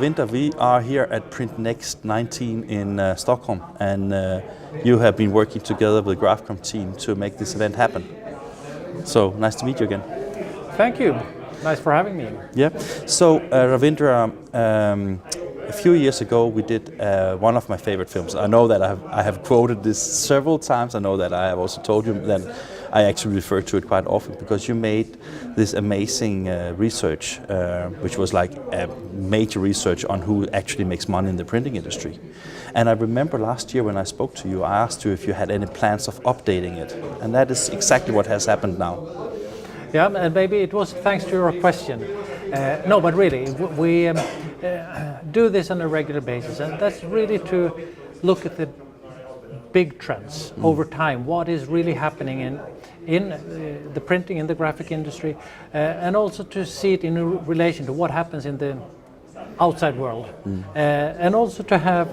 Ravindra, we are here at Print Next 19 in Stockholm, and you have been working together with the Grafcom team to make this event happen. So nice to meet you again. Thank you. Nice for having me. Yeah. So Ravindra, a few years ago we did one of my favorite films. I know that I have quoted this several times. I know that I have also told you that I actually refer to it quite often, because you made this amazing research, which was like a major research on who actually makes money in the printing industry. And I remember last year when I spoke to you, I asked you if you had any plans of updating it. And that is exactly what has happened now. Yeah, and maybe it was thanks to your question. No, but really, we do this on a regular basis, and that's really to look at the big trends over time. What is really happening in the printing, in the graphic industry, and also to see it in relation to what happens in the outside world, and also to have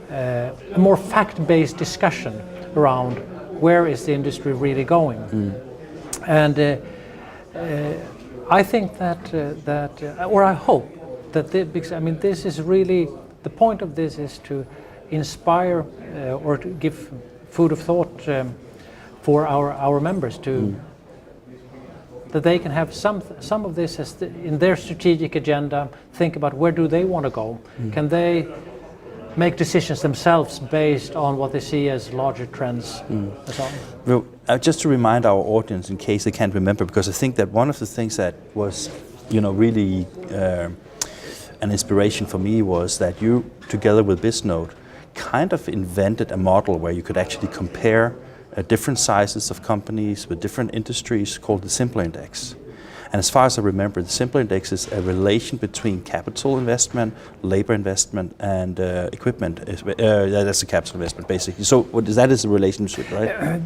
a more fact-based discussion around where is the industry really going. And I think or I hope that because I mean, this is really the point of this is to inspire or to give food of thought for our members, to that they can have some of this as in their strategic agenda. Think about where do they want to go. Can they make decisions themselves based on what they see as larger trends? Well, just to remind our audience, in case they can't remember, because I think that one of the things that was, really an inspiration for me was that you, together with Bisnode, kind of invented a model where you could actually compare different sizes of companies with different industries, called the Simpler Index. And as far as I remember, the Simpler Index is a relation between capital investment, labor investment, and equipment. That's a capital investment, basically. So that is a relationship, right?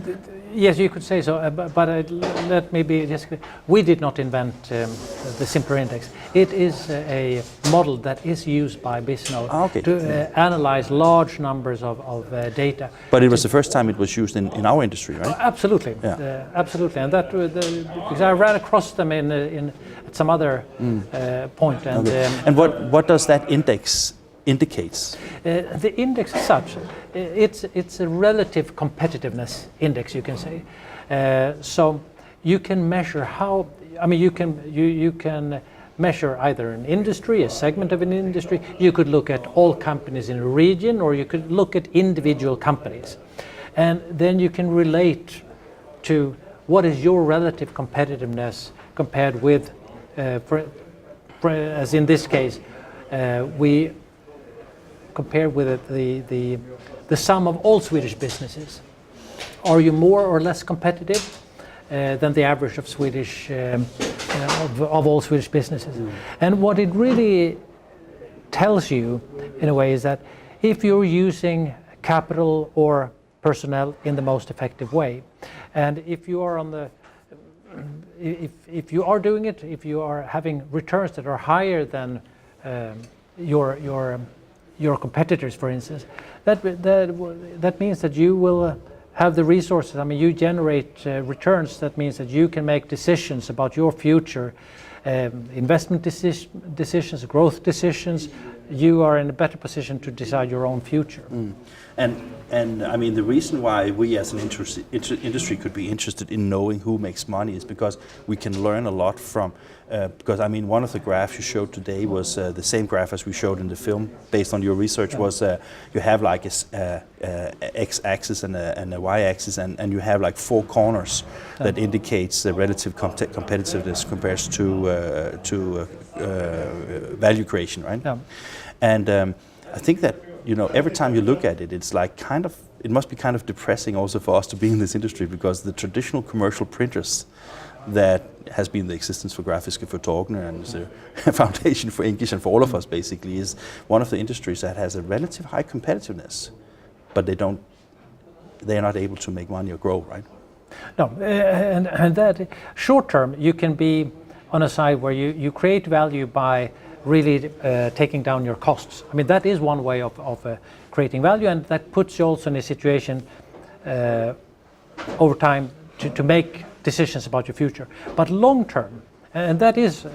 Yes, you could say so, but let me be just clear. We did not invent the Simpler Index. It is a model that is used by Bisnode to analyze large numbers of data. But it was the first time it was used in our industry, right? Absolutely, absolutely, and that because I ran across them at some other point. And what does that index indicates? The index as such, it's a relative competitiveness index, you can say. So you can measure how. I mean, you can measure either an industry, a segment of an industry. You could look at all companies in a region, or you could look at individual companies, and then you can relate to what is your relative competitiveness compared with, as in this case, we compare with the sum of all Swedish businesses. Are you more or less competitive than the average of Swedish of all Swedish businesses? And what it really tells you, in a way, is that if you're using capital or personnel in the most effective way, and if you are if you are doing it, if you are having returns that are higher than your competitors, for instance, that means that you will have the resources. I mean, you generate returns. That means that you can make decisions about your future, investment decisions, growth decisions. You are in a better position to decide your own future. And I mean, the reason why we as an industry could be interested in knowing who makes money is because we can learn a lot from, because I mean, one of the graphs you showed today was the same graph as we showed in the film, based on your research, was you have like a x-axis and a y-axis, and you have like 4 corners that indicates the relative competitiveness compared to value creation, right? Yeah. And I think that, every time you look at it, it's like it must be kind of depressing also for us to be in this industry, because the traditional commercial printers that has been the existence for Grafiska Företagen and is a foundation for INKISH and for all of us, basically, is one of the industries that has a relative high competitiveness, but they are not able to make money or grow, right? No, and that short term you can be on a side where you create value by really taking down your costs. I mean, that is one way of creating value, and that puts you also in a situation over time to make decisions about your future. But long term, And that is,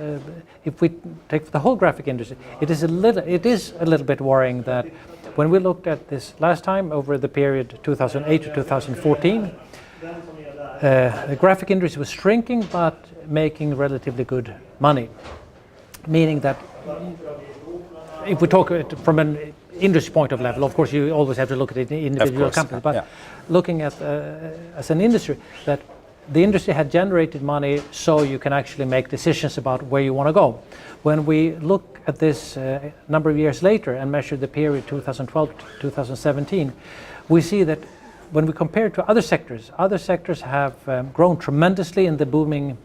if we take the whole graphic industry, it is a little bit worrying that when we looked at this last time over the period 2008 to 2014, the graphic industry was shrinking but making relatively good money, meaning that if we talk it from an industry point of level, of course you always have to look at it in individual companies, but looking at as an industry, that the industry had generated money so you can actually make decisions about where you want to go. When we look at this number of years later and measure the period 2012 to 2017, we see that when we compare it to other sectors have grown tremendously in the booming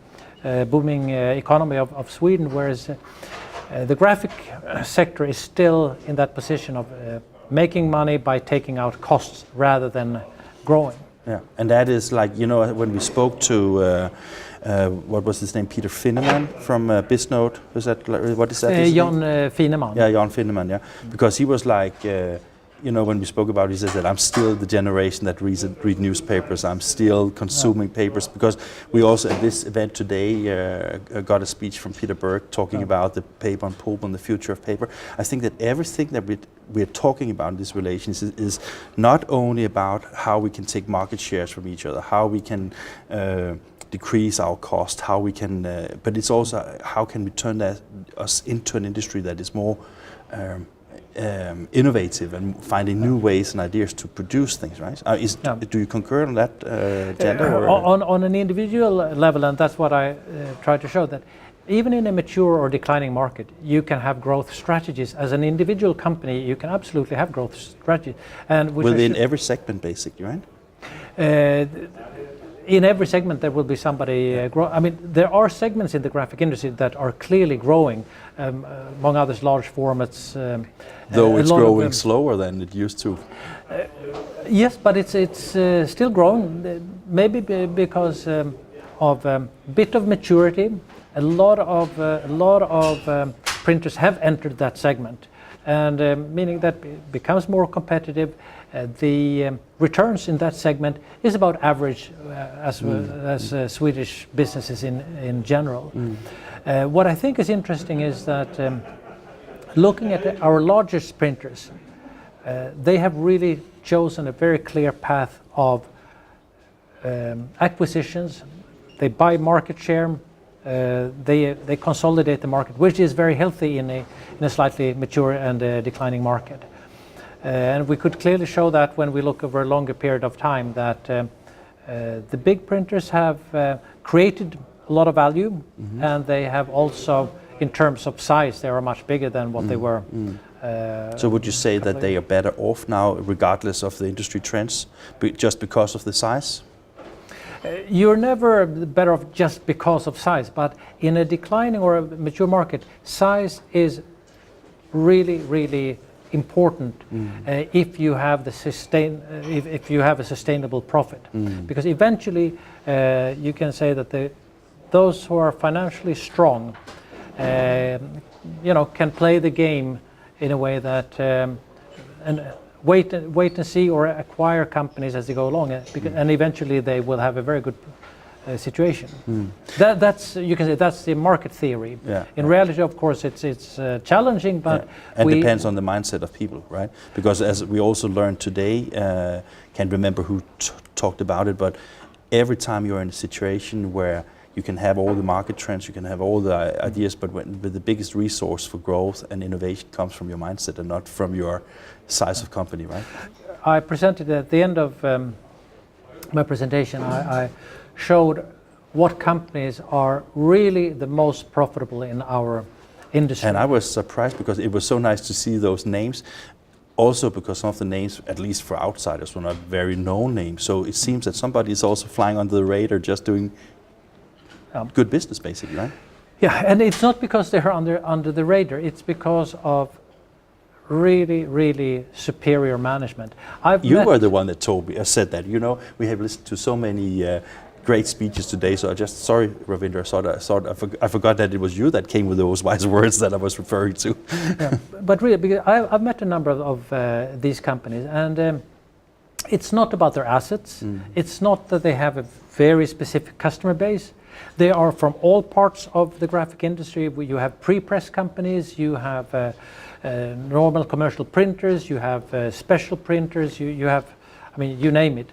economy of Sweden, whereas the graphic sector is still in that position of making money by taking out costs rather than growing. Yeah, and that is like, you know, when we spoke to what was his name, Peter Finneman from Bisnode, was that, what is that? Jan Finneman. Yeah, Jan Finneman, yeah, because he was like, you know, when we spoke about it, he says that I'm still the generation that read newspapers, I'm still consuming papers, because we also at this event today got a speech from Peter Berg talking about the paper on pulp and the future of paper. I think that everything that we're talking about in these relations is not only about how we can take market shares from each other, how we can decrease our cost, how we can, but it's also how can we turn us into an industry that is more innovative and finding new ways and ideas to produce things, right? Do you concur on that agenda? On an individual level, and that's what I try to show, that even in a mature or declining market, you can have growth strategies. As an individual company, you can absolutely have growth strategies. And within every segment, basically, right? In every segment there will be somebody grow. I mean, there are segments in the graphic industry that are clearly growing, among others large formats. Though it's growing slower than it used to. Yes, but it's still growing, maybe because of a bit of maturity. A lot of printers have entered that segment, and meaning that it becomes more competitive. The returns in that segment is about average as Swedish businesses in general. What I think is interesting is that looking at our largest printers, they have really chosen a very clear path of acquisitions. They buy market share. They consolidate the market, which is very healthy in a slightly mature and declining market. And we could clearly show that when we look over a longer period of time, that the big printers have created a lot of value, and they have also, in terms of size, they are much bigger than what they were. So would you say that they are better off now, regardless of the industry trends, just because of the size? You're never better off just because of size, but in a declining or a mature market, size is really, really important if you have if you have a sustainable profit, because eventually you can say that those who are financially strong, can play the game in a way that and wait and see or acquire companies as they go along, and eventually they will have a very good situation. That's, you can say, that's the market theory. In reality, of course, it's challenging, but and depends on the mindset of people, right? Because as we also learned today, can't remember who talked about it, but every time you're in a situation where you can have all the market trends, you can have all the ideas, but the biggest resource for growth and innovation comes from your mindset and not from your size of company, right? I presented at the end of my presentation, I showed what companies are really the most profitable in our industry. And I was surprised because it was so nice to see those names. Also because some of the names, at least for outsiders, were not very known names. So it seems that somebody is also flying under the radar, just doing good business, basically, right? Yeah, and it's not because they're under the radar. It's because of really, really superior management. You were the one that told me, said that. You know, we have listened to so many great speeches today. So sorry, Ravindra, I forgot that it was you that came with those wise words that I was referring to. Yeah, but really, because I've met a number of these companies, and it's not about their assets. It's not that they have a very specific customer base. They are from all parts of the graphic industry. You have pre-press companies, you have normal commercial printers, you have special printers, you have, I mean, you name it.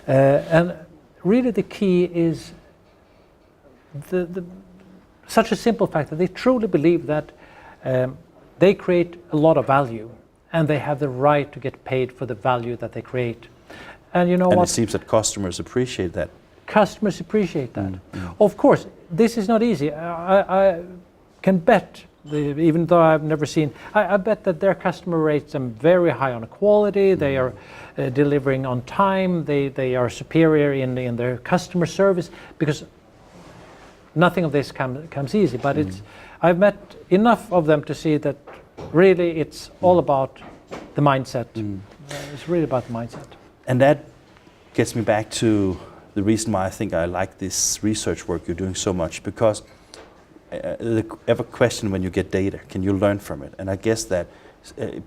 And really the key is such a simple fact that they truly believe that they create a lot of value and they have the right to get paid for the value that they create. And you know what? And it seems that customers appreciate that. Customers appreciate that. Of course, this is not easy. I can bet, even though I've never seen, I bet that their customer rates them very high on quality. They are delivering on time. They are superior in their customer service, because nothing of this comes easy. But I've met enough of them to see that really it's all about the mindset. It's really about the mindset. And that gets me back to the reason why I think I like this research work you're doing so much, because the ever question when you get data, can you learn from it? And I guess that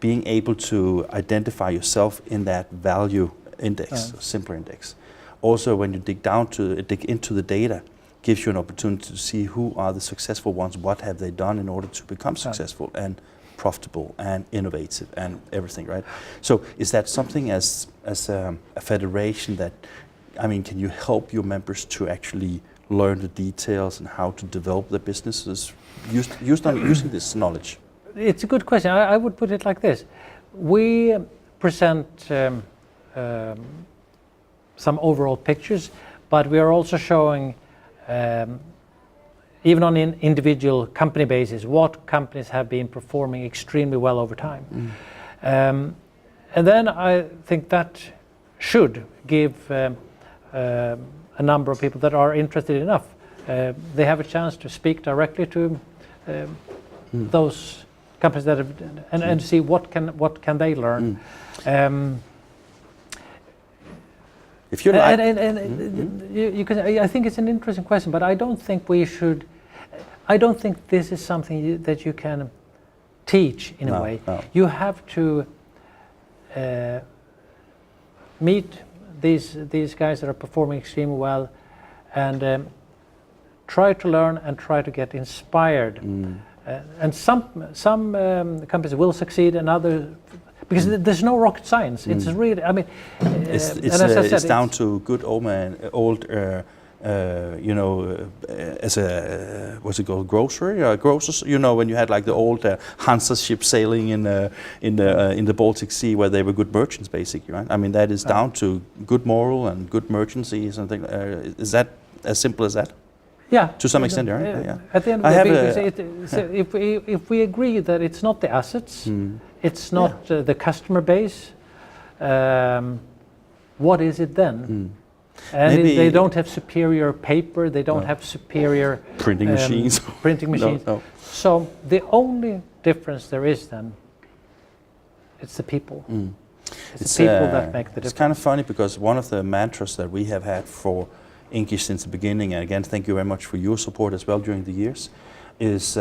being able to identify yourself in that value index, simpler index, also when you dig into the data, gives you an opportunity to see who are the successful ones, what have they done in order to become successful and profitable and innovative and everything, right? So is that something as a federation that, I mean, can you help your members to actually learn the details and how to develop their businesses using this knowledge? It's a good question. I would put it like this. We present some overall pictures, but we are also showing, even on an individual company basis, what companies have been performing extremely well over time. And then I think that should give a number of people that are interested enough, they have a chance to speak directly to those companies that have, and see what can they learn. If you like, you can. I think it's an interesting question, but I don't think we should. I don't think this is something that you can teach in a way. No. You have to meet these guys that are performing extremely well, and try to learn and try to get inspired. And some companies will succeed, and others, because there's no rocket science. It's really, I mean, it's down to good old you know, as a what's it called, grocers. You know, when you had like the old Hansa ship sailing in the Baltic Sea, where they were good merchants, basically, right? I mean, that is down to good moral and good merchancy. Something is that as simple as that? Yeah, to some extent, right? Yeah. At the end of the day, if we agree that it's not the assets, it's not the customer base, what is it then? And they don't have superior paper, they don't have superior printing machines. No. So the only difference there is then, it's the people. It's the people that make the difference. It's kind of funny, because one of the mantras that we have had for INKISH since the beginning, and again, thank you very much for your support as well during the years, is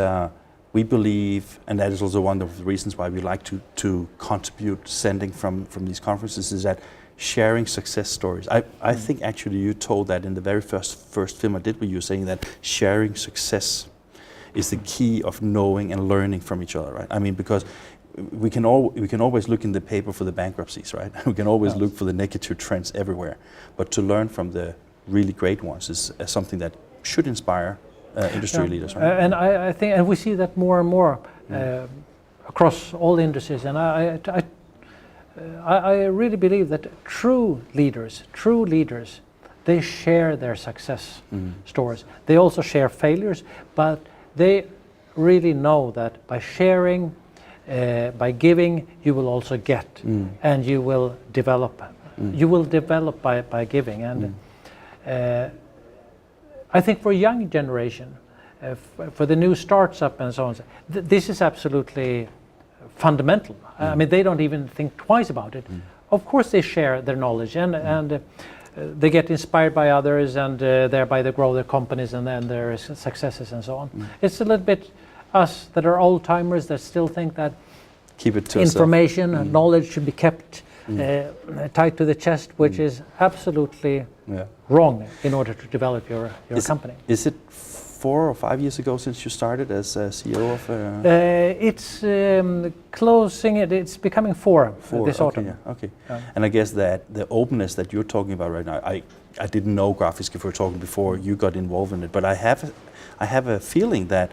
we believe, and that is also one of the reasons why we like to contribute sending from these conferences, is that sharing success stories. I think actually you told that in the very first film I did with you, saying that sharing success is the key of knowing and learning from each other, right? I mean, because we can always look in the paper for the bankruptcies, right? We can always look for the negative trends everywhere, but to learn from the really great ones is something that should inspire industry leaders, right? And I think, and we see that more and more across all industries. And I really believe that true leaders, they share their success stories. They also share failures, but they really know that by sharing, by giving, you will also get, and you will develop. You will develop by giving. And I think for a young generation, for the new startup and so on, this is absolutely fundamental. I mean, they don't even think twice about it. Of course they share their knowledge, and they get inspired by others, and thereby they grow their companies and then their successes and so on. It's a little bit us that are old timers that still think that keep it to information and knowledge should be kept tied to the chest, which is absolutely wrong in order to develop your company. Is it 4 or 5 years ago since you started as CEO of? It's closing it. It's becoming 4 this autumn. Yeah, okay. And I guess that the openness that you're talking about right now, I didn't know Grafiska Företagen before you got involved in it, but I have a feeling that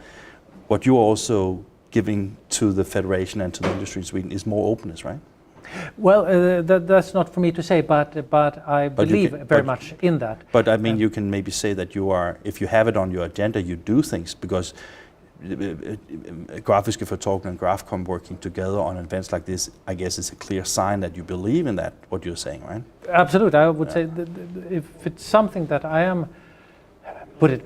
what you're also giving to the Federation and to the industry in Sweden is more openness, right? Well, that's not for me to say, but I believe very much in that. But I mean, you can maybe say that you are, if you have it on your agenda, you do things, because Grafiska Företagen and Grafcom working together on events like this, I guess is a clear sign that you believe in that, what you're saying, right? Absolutely. I would say that if it's something that I am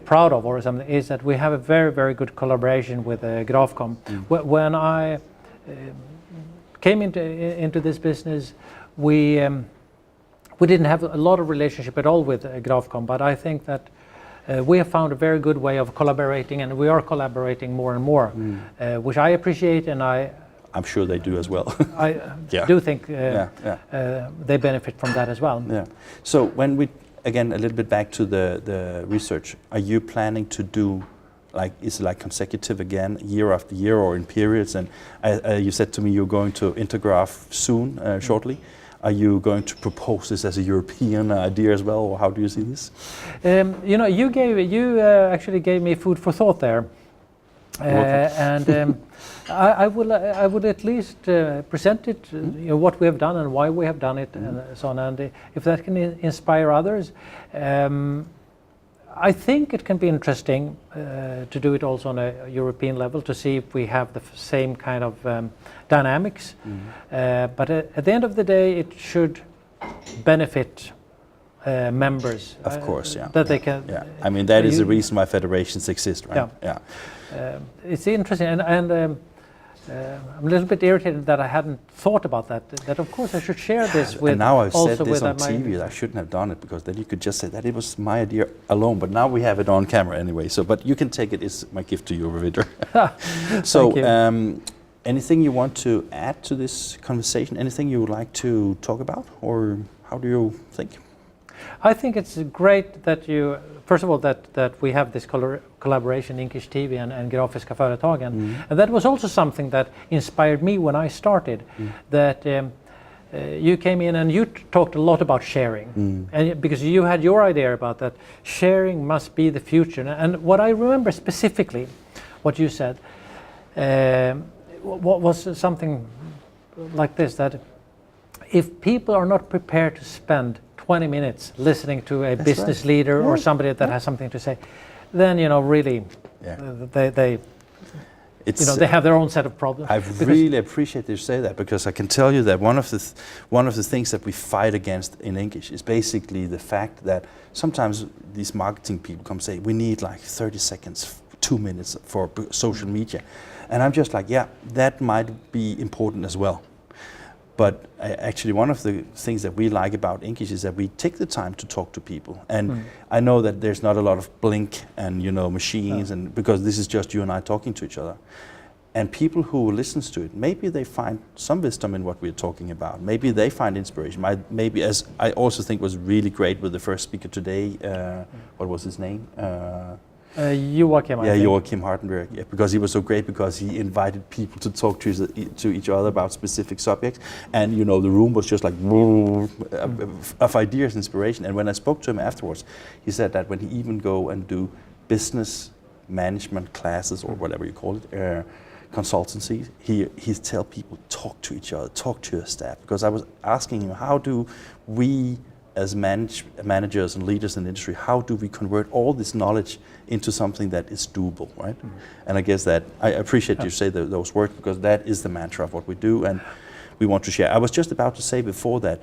proud of or something, is that we have a very, very good collaboration with Grafcom. When I came into this business, we didn't have a lot of relationship at all with Grafcom, but I think that we have found a very good way of collaborating, and we are collaborating more and more, which I appreciate, and I'm sure they do as well. I do think they benefit from that as well. Yeah. So when we, again, a little bit back to the research, are you planning to do, like, is it like consecutive again, year after year, or in periods? And you said to me you're going to Intergraph soon, shortly. Are you going to propose this as a European idea as well, or how do you see this? You know, you actually gave me food for thought there, and I would at least present it, you know, what we have done and why we have done it, and so on. And if that can inspire others, I think it can be interesting to do it also on a European level, to see if we have the same kind of dynamics. But at the end of the day, it should benefit members. Of course, that they can. Yeah, I mean that is the reason why federations exist, right? Yeah. It's interesting, and I'm a little bit irritated that I hadn't thought about that. That of course I should share this with. And now I've said this on TV. I shouldn't have done it, because then you could just say that it was my idea alone. But now we have it on camera anyway. So, but you can take it. It's my gift to you, Ravindra. So, anything you want to add to this conversation? Anything you would like to talk about, or how do you think? I think it's great that you, first of all, that we have this collaboration, INKISH TV and Grafiska Företagen. And that was also something that inspired me when I started, that you came in and you talked a lot about sharing. And because you had your idea about that, sharing must be the future. And what I remember specifically, what you said, was something like this, that if people are not prepared to spend 20 minutes listening to a business leader or somebody that has something to say, then, you know, really, they have their own set of problems. I really appreciate you say that, because I can tell you that one of the things that we fight against in INKISH is basically the fact that sometimes these marketing people come say, we need like 30 seconds, 2 minutes for social media. And I'm just like, yeah, that might be important as well. But actually, one of the things that we like about INKISH is that we take the time to talk to people. And I know that there's not a lot of blink and, you know, machines, and because this is just you and I talking to each other. And people who listens to it, maybe they find some wisdom in what we're talking about. Maybe they find inspiration. Maybe, as I also think was really great with the first speaker today, what was his name? Joachim. Joachim Hartenberg. Yeah, because he was so great, because he invited people to talk to each other about specific subjects, and, you know, the room was just like of ideas, inspiration. And when I spoke to him afterwards, he said that when he even go and do business management classes, or whatever you call it, consultancy, he tell people, talk to each other, talk to your staff. Because I was asking him, how do we as managers and leaders in the industry, how do we convert all this knowledge into something that is doable, right? And I guess that I appreciate you say those words, because that is the mantra of what we do, and we want to share. I was just about to say before that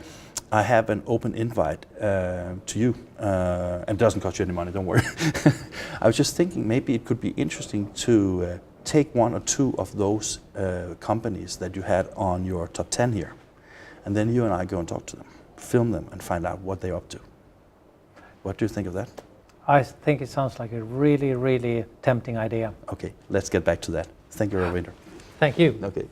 I have an open invite to you, and it doesn't cost you any money, don't worry. I was just thinking maybe it could be interesting to take 1 or 2 of those companies that you had on your top 10 here, and then you and I go and talk to them, film them, and find out what they're up to. What do you think of that? I think it sounds like a really, really tempting idea. Okay, let's get back to that. Thank you, Ravindra. Thank you. Okay.